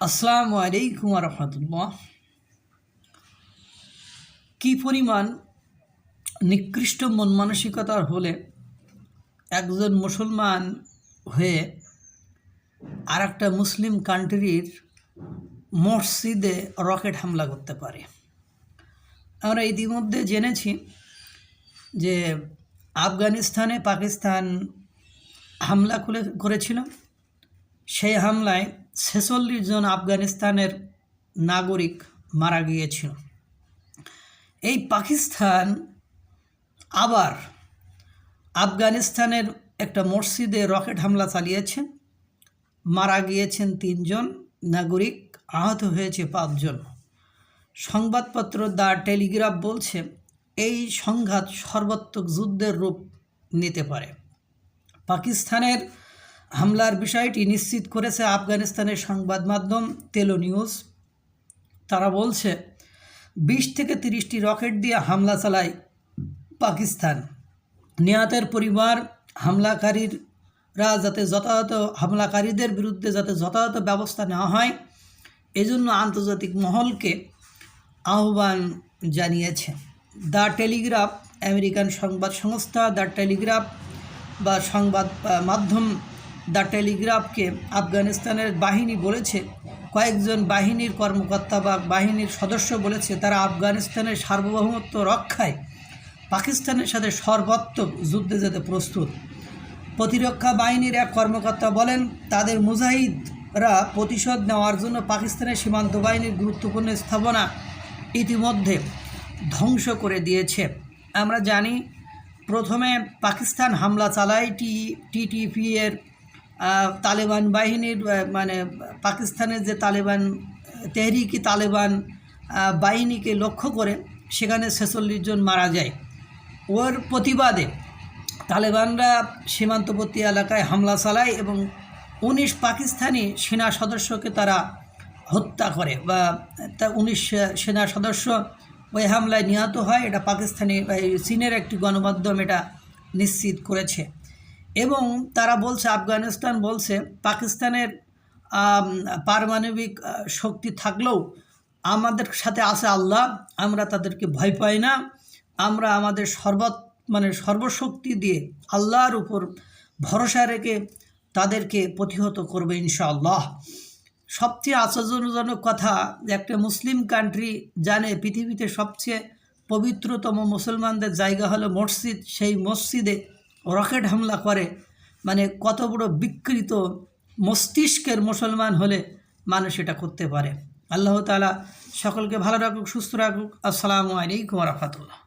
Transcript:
আসসালামু আলাইকুম ওয়া রাহমাতুল্লাহ। কী পরিমাণ নিকৃষ্ট মন মানসিকতার হলে একজন মুসলমান হয়ে আর একটা মুসলিম কান্ট্রির মসজিদে রকেট হামলা করতে পারে। আমরা ইতিমধ্যে জেনেছি যে আফগানিস্তানে পাকিস্তান হামলা করেছিল। সেই হামলায় 46 জন আফগানিস্তানের নাগরিক মারা গিয়েছিল। এই পাকিস্তান আবার আফগানিস্তানের একটা মসজিদে রকেট হামলা চালিয়েছে, মারা গিয়েছেন 3 জন নাগরিক, আহত হয়েছে 5 জন। সংবাদপত্র দ্য টেলিগ্রাফ বলছে এই সংঘাত সর্বাত্মক যুদ্ধের রূপ নিতে পারে। পাকিস্তানের হামলার বিষয়টি নিশ্চিত করেছে আফগানিস্তানের সংবাদ মাধ্যম তেলো নিউজ। তারা বলছে 20 থেকে 30টি রকেট দিয়ে হামলা চালায় পাকিস্তান। নিহতের পরিবার হামলাকারীদের বিরুদ্ধে যাতে যথাযথ ব্যবস্থা নেওয়া হয় এজন্য আন্তর্জাতিক মহলকে আহ্বান জানিয়েছে। দ্য টেলিগ্রাফ, আমেরিকান সংবাদ সংস্থা দ্য টেলিগ্রাফ বা সংবাদ মাধ্যম দ্য টেলিগ্রাফকে আফগানিস্তানের বাহিনী বলেছে, কয়েকজন বাহিনীর কর্মকর্তা বা বাহিনীর সদস্য বলেছে তারা আফগানিস্তানের সার্বভৌমত্ব রক্ষায় পাকিস্তানের সাথে সর্বাত্মক যুদ্ধে যেতে প্রস্তুত। প্রতিরক্ষা বাহিনীর এক কর্মকর্তা বলেন, তাদের মুজাহিদরা প্রতিশোধ নেওয়ার জন্য পাকিস্তানের সীমান্ত বাহিনীর গুরুত্বপূর্ণ স্থাপনা ইতিমধ্যে ধ্বংস করে দিয়েছে। আমরা জানি প্রথমে পাকিস্তান হামলা চালায় টিটিপি এর তালেবান বাহিনীর পাকিস্তানের যে তেহরিকি তালেবান বাহিনীকে লক্ষ্য করে, সেখানে 46 জন মারা যায়। ওর প্রতিবাদে তালেবানরা সীমান্তবর্তী এলাকায় হামলা চালায় এবং 19 পাকিস্তানি সেনা সদস্যকে তারা হত্যা করে বা 19 সেনা সদস্য ওই হামলায় নিহত হয়। এটা চীনের একটি গণমাধ্যম এটা নিশ্চিত করেছে। এবং তারা বলছে, আফগানিস্তান বলছে পাকিস্তানের পারমাণবিক শক্তি থাকলেও আমাদের সাথে আছে আল্লাহ, আমরা তাদেরকে ভয় পাই না, আমরা আমাদের সর্বশক্তি দিয়ে আল্লাহর উপর ভরসা রেখে তাদেরকে প্রতিহত করবে ইনশাআল্লাহ। সবচেয়ে আশ্চর্যজনক কথা, একটা মুসলিম কান্ট্রি জানে পৃথিবীতে সবচেয়ে পবিত্রতম মুসলমানদের জায়গা হলো মসজিদ, সেই মসজিদে রকেট হামলা করে। কত বড় বিকৃত মস্তিষ্কের মুসলমান হলে মানুষ এটা করতে পারে। আল্লাহ তাআলা সকলকে ভালো রাখুক, সুস্থ রাখুক। আসসালামু আলাইকুম ওয়া রাহমাতুল্লাহ।